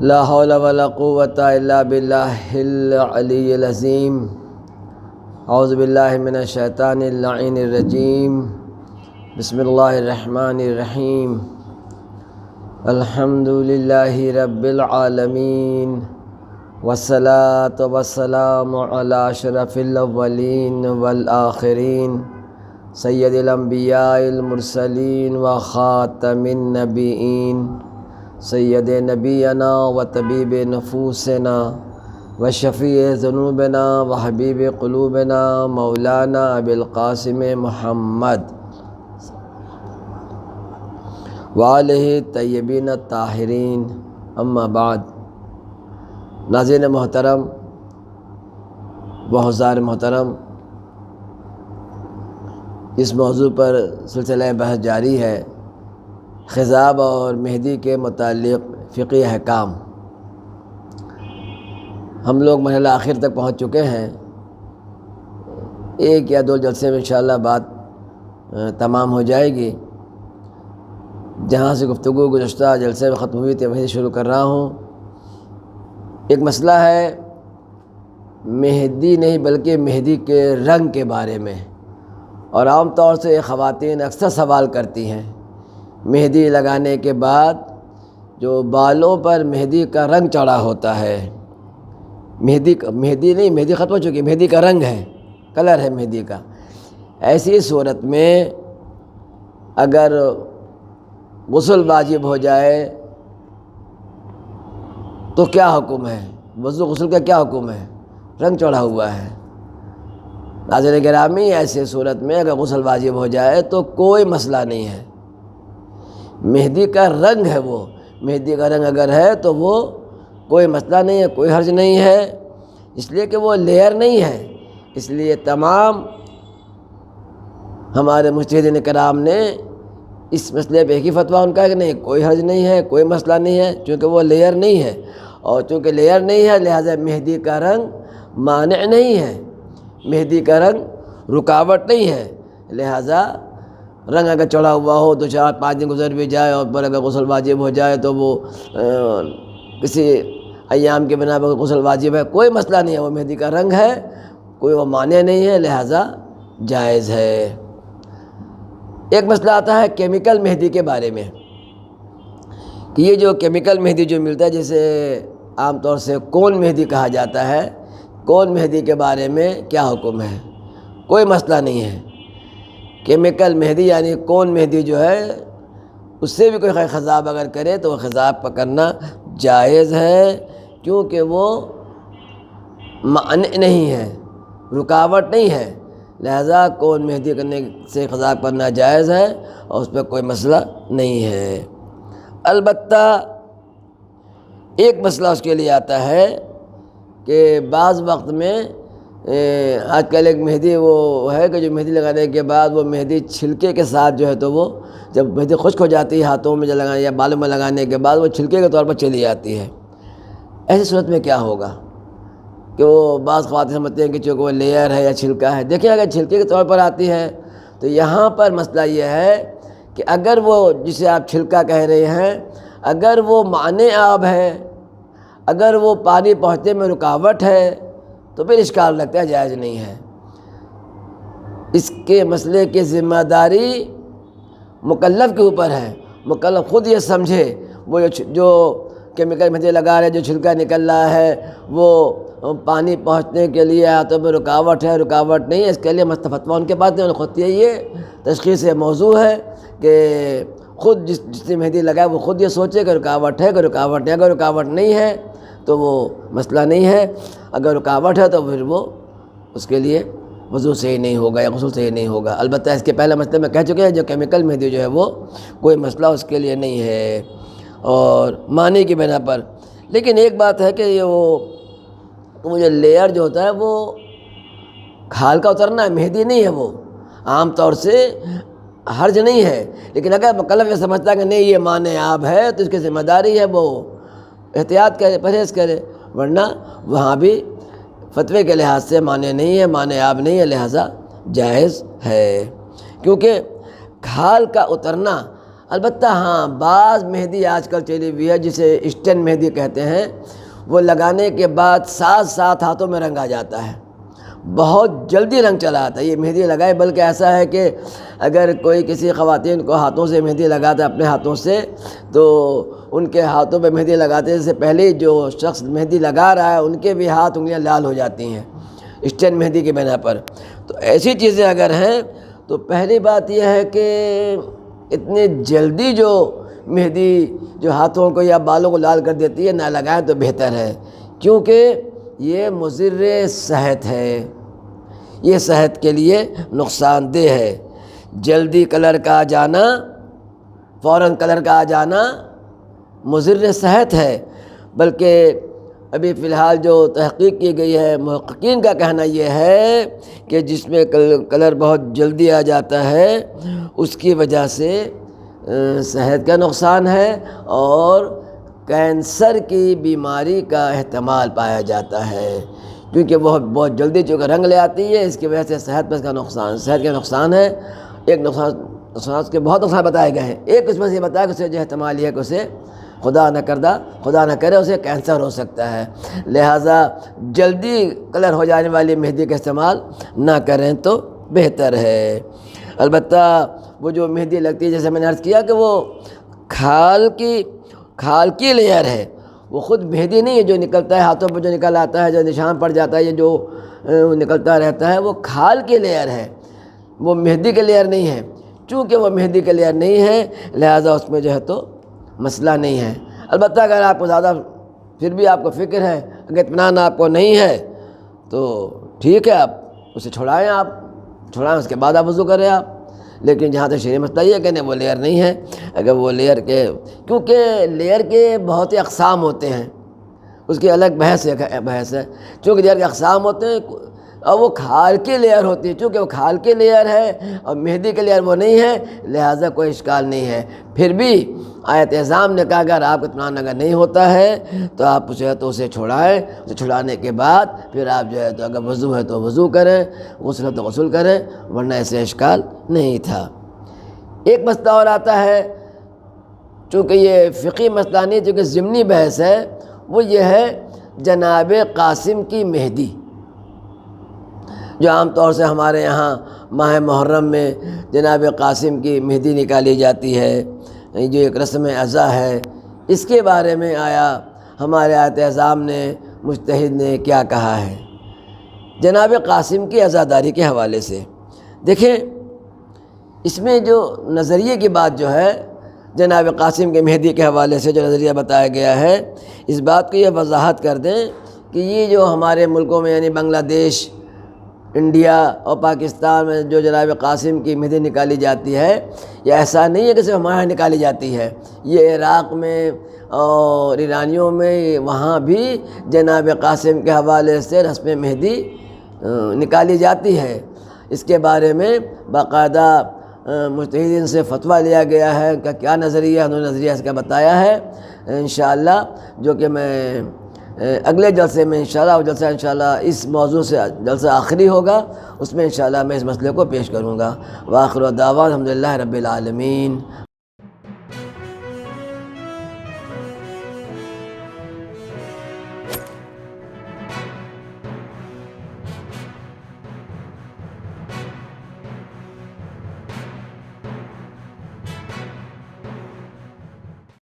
لا حول ولا قوة الا باللہ العلی العظیم۔ اعوذ باللہ من الشیطان اللعین الرجیم۔ بسم اللہ الرحمن الرحیم۔ الحمد للہ رب العالمین، والصلاة والسلام علی اشرف الاولین والآخرین، سید الانبیاء المرسلین وخاتم النبیین، سید نبینا و طبیب نفوسنا و شفیع ذنوبنا و حبیب قلوبنا مولانا ابی القاسم محمد وآلہ طیبین الطاہرین، اما بعد۔ ناظرین محترم و حضار محترم، اس موضوع پر سلسلہ بحث جاری ہے، خضاب اور مہدی کے متعلق فقہی احکام۔ ہم لوگ مرحلہ آخر تک پہنچ چکے ہیں، ایک یا دو جلسے میں انشاءاللہ بات تمام ہو جائے گی۔ جہاں سے گفتگو گزشتہ جلسے میں ختم ہوئی تھی وہیں شروع کر رہا ہوں۔ ایک مسئلہ ہے مہدی نہیں بلکہ مہدی کے رنگ کے بارے میں، اور عام طور سے خواتین اکثر سوال کرتی ہیں، مہندی لگانے کے بعد جو بالوں پر مہندی کا رنگ چڑھا ہوتا ہے، مہندی ختم ہو چکی، مہندی کا رنگ ہے، کلر ہے مہندی کا، ایسی صورت میں اگر غسل واجب ہو جائے تو کیا حکم ہے؟ وضو غسل کا کیا حکم ہے؟ رنگ چڑھا ہوا ہے۔ ناظرین گرامی، ایسے صورت میں اگر غسل واجب ہو جائے تو کوئی مسئلہ نہیں ہے، مہندی کا رنگ ہے، وہ مہندی کا رنگ اگر ہے تو وہ کوئی مسئلہ نہیں ہے، کوئی حرج نہیں ہے، اس لیے کہ وہ لیئر نہیں ہے۔ اس لیے تمام ہمارے مجتہدین کرام نے اس مسئلے پہ ایک ہی فتویٰ ان کا ہے کہ نہیں، کوئی حرج نہیں ہے، کوئی مسئلہ نہیں ہے، چونکہ وہ لیئر نہیں ہے، اور چونکہ لیئر نہیں ہے لہٰذا مہندی کا رنگ مانع نہیں ہے، مہندی کا رنگ رکاوٹ نہیں ہے، لہٰذا رنگ اگر چڑھا ہوا ہو تو 4-5 دن گزر بھی جائے اور پر اگر غسل واجب ہو جائے تو وہ کسی ایام کے بنا پر غسل واجب ہے، کوئی مسئلہ نہیں ہے، وہ مہندی کا رنگ ہے، کوئی وہ مانع نہیں ہے، لہٰذا جائز ہے۔ ایک مسئلہ آتا ہے کیمیکل مہندی کے بارے میں، کہ یہ جو کیمیکل مہندی جو ملتا ہے جسے عام طور سے کون مہندی کہا جاتا ہے، کون مہندی کے بارے میں کیا حکم ہے؟ کوئی مسئلہ نہیں ہے۔ کیمیکل مہندی یعنی کون مہندی جو ہے اس سے بھی کوئی خضاب اگر کرے تو وہ خضاب پکڑنا جائز ہے، کیونکہ وہ مانع نہیں ہے، رکاوٹ نہیں ہے، لہذا کون مہندی کرنے سے خضاب کرنا جائز ہے اور اس پہ کوئی مسئلہ نہیں ہے۔ البتہ ایک مسئلہ اس کے لیے آتا ہے کہ بعض وقت میں آج کل ایک مہندی وہ ہے کہ جو مہندی لگانے کے بعد وہ مہندی چھلکے کے ساتھ جو ہے تو وہ جب مہندی خشک ہو جاتی ہے ہاتھوں میں لگانے یا بالوں میں لگانے کے بعد وہ چھلکے کے طور پر چلی جاتی ہے۔ ایسی صورت میں کیا ہوگا؟ کہ وہ بعض خواتین سمجھتے ہیں کہ چونکہ وہ لیئر ہے یا چھلکا ہے۔ دیکھیں اگر چھلکے کے طور پر آتی ہے تو یہاں پر مسئلہ یہ ہے کہ اگر وہ جسے آپ چھلکا کہہ رہے ہیں اگر وہ مانع آب ہے، اگر وہ پانی پہنچنے میں رکاوٹ ہے تو پھر اشکال لگتا ہے، جائز نہیں ہے۔ اس کے مسئلے کی ذمہ داری مکلف کے اوپر ہے، مکلف خود یہ سمجھے وہ جو کیمیکل مہندی لگا رہے جو چھلکا نکل رہا ہے وہ پانی پہنچنے کے لیے ہاتھوں میں رکاوٹ ہے، رکاوٹ نہیں ہے، اس کے لیے فتویٰ ان کے پاس نہیں، خود یہ تشخیص موضوع ہے کہ خود جس نے مہندی لگائے وہ خود یہ سوچے کہ رکاوٹ ہے کہ رکاوٹ نہیں۔ اگر رکاوٹ نہیں ہے تو وہ مسئلہ نہیں ہے، اگر رکاوٹ ہے تو پھر وہ اس کے لیے وضو صحیح نہیں ہوگا یا غسل صحیح نہیں ہوگا۔ البتہ اس کے پہلے مسئلے میں کہہ چکے ہیں جو کیمیکل مہندی جو ہے وہ کوئی مسئلہ اس کے لیے نہیں ہے اور معنی کی بنا پر۔ لیکن ایک بات ہے کہ یہ وہ جو لیئر جو ہوتا ہے وہ کھال کا اترنا ہے، مہندی نہیں ہے، وہ عام طور سے حرج نہیں ہے، لیکن اگر مکلف یہ سمجھتا ہے کہ نہیں یہ مانع آب ہے تو اس کی ذمہ داری ہے وہ احتیاط کرے، پرہیز کرے، ورنہ وہاں بھی فتوے کے لحاظ سے مانع نہیں ہے، مانع آب نہیں ہے، لہذا جائز ہے۔ کیونکہ کھال کا اترنا البتہ ہاں بعض مہندی آج کل چلی ہوئی ہے جسے اسٹین مہندی کہتے ہیں، وہ لگانے کے بعد ساتھ ساتھ ہاتھوں میں رنگ آ جاتا ہے، بہت جلدی رنگ چلا آتا ہے یہ مہندی لگائے۔ بلکہ ایسا ہے کہ اگر کوئی کسی خواتین کو ہاتھوں سے مہندی لگاتا ہے اپنے ہاتھوں سے، تو ان کے ہاتھوں پہ مہندی لگاتے سے پہلے جو شخص مہندی لگا رہا ہے ان کے بھی ہاتھ انگلیاں لال ہو جاتی ہیں اسٹین مہندی کی بنا پر۔ تو ایسی چیزیں اگر ہیں تو پہلی بات یہ ہے کہ اتنی جلدی جو مہندی جو ہاتھوں کو یا بالوں کو لال کر دیتی ہے نہ لگائیں تو بہتر ہے، کیونکہ یہ مضر صحت ہے، یہ صحت کے لیے نقصان دہ ہے۔ جلدی کلر کا آ جانا، فوراً کلر کا آ جانا مضر صحت ہے۔ بلکہ ابھی فی الحال جو تحقیق کی گئی ہے، محققین کا کہنا یہ ہے کہ جس میں کلر بہت جلدی آ جاتا ہے اس کی وجہ سے صحت کا نقصان ہے اور کینسر کی بیماری کا احتمال پایا جاتا ہے، کیونکہ وہ بہت جلدی چونکہ رنگ لے آتی ہے، اس کی وجہ سے صحت پر اس کا نقصان، صحت کا نقصان ہے۔ ایک نقصان کے بہت نقصان بتائے گئے ہیں، ایک اس میں سے یہ بتایا کہ اسے جو احتمال یہ ہے کہ اسے خدا نہ کرے اسے کینسر ہو سکتا ہے، لہٰذا جلدی کلر ہو جانے والی مہندی کا استعمال نہ کریں تو بہتر ہے۔ البتہ وہ جو مہندی لگتی ہے جیسے میں نے عرض کیا کہ وہ کھال کی لیئر ہے، وہ خود مہندی نہیں ہے جو نکلتا ہے ہاتھوں پہ جو نکل آتا ہے جو نشان پڑ جاتا ہے، یہ جو نکلتا رہتا ہے وہ کھال کی لیئر ہے، وہ مہندی کے لیئر نہیں ہے۔ چونکہ وہ مہندی کے لیئر نہیں ہے لہٰذا اس میں جو ہے تو مسئلہ نہیں ہے۔ البتہ اگر آپ کو زیادہ پھر بھی آپ کو فکر ہے، اگر اطمینان آپ کو نہیں ہے تو ٹھیک ہے، آپ اسے چھوڑائیں اس کے بعد آپ وضو کریں آپ۔ لیکن جہاں تک شرعی مسئلہ یہ ہے کہ نہیں وہ لیئر نہیں ہے، اگر وہ لیئر کے، کیونکہ لیئر کے بہت ہی اقسام ہوتے ہیں، اس کی الگ بحث ہے، چونکہ لیئر کے اقسام ہوتے ہیں اور وہ کھال کی لیئر ہوتی ہے، چونکہ وہ کھال کی لیئر ہے اور مہندی کے لیئر وہ نہیں ہے لہٰذا کوئی اشکال نہیں ہے۔ پھر بھی آیت اعظام نے کہا اگر آپ کو اطمینان اگر نہیں ہوتا ہے تو آپ اسے چھوڑائیں، اسے چھڑانے کے بعد پھر آپ جو ہے تو اگر وضو ہے تو وضو کریں، غسل ہے تو غسل کریں، ورنہ ایسے اشکال نہیں تھا۔ ایک مسئلہ اور آتا ہے، چونکہ یہ فقہی مسئلہ نہیں چونکہ ضمنی بحث ہے، وہ یہ ہے جناب قاسم کی مہندی، جو عام طور سے ہمارے یہاں ماہ محرم میں جناب قاسم کی مہندی نکالی جاتی ہے، جو ایک رسم عزا ہے۔ اس کے بارے میں آیا ہمارے آیت اعظام نے، مجتہد نے کیا کہا ہے جناب قاسم کی عزاداری کے حوالے سے؟ دیکھیں اس میں جو نظریے کی بات جو ہے جناب قاسم کے مہندی کے حوالے سے جو نظریہ بتایا گیا ہے، اس بات کو یہ وضاحت کر دیں کہ یہ جو ہمارے ملکوں میں یعنی بنگلہ دیش، انڈیا اور پاکستان میں جو جناب قاسم کی مہندی نکالی جاتی ہے، یہ ایسا نہیں ہے کہ صرف ہمارے یہاں نکالی جاتی ہے، یہ عراق میں اور ایرانیوں میں وہاں بھی جناب قاسم کے حوالے سے رسم مہندی نکالی جاتی ہے۔ اس کے بارے میں باقاعدہ مجتہدین سے فتویٰ لیا گیا ہے، ان کا کیا نظریہ، انہوں نے نظریہ اس کا بتایا ہے انشاءاللہ، جو کہ میں اگلے جلسے میں انشاءاللہ، وہ جلسہ انشاءاللہ اس موضوع سے جلسہ آخری ہوگا، اس میں انشاءاللہ میں اس مسئلے کو پیش کروں گا۔ وآخر دعوانا الحمدللہ رب العالمین۔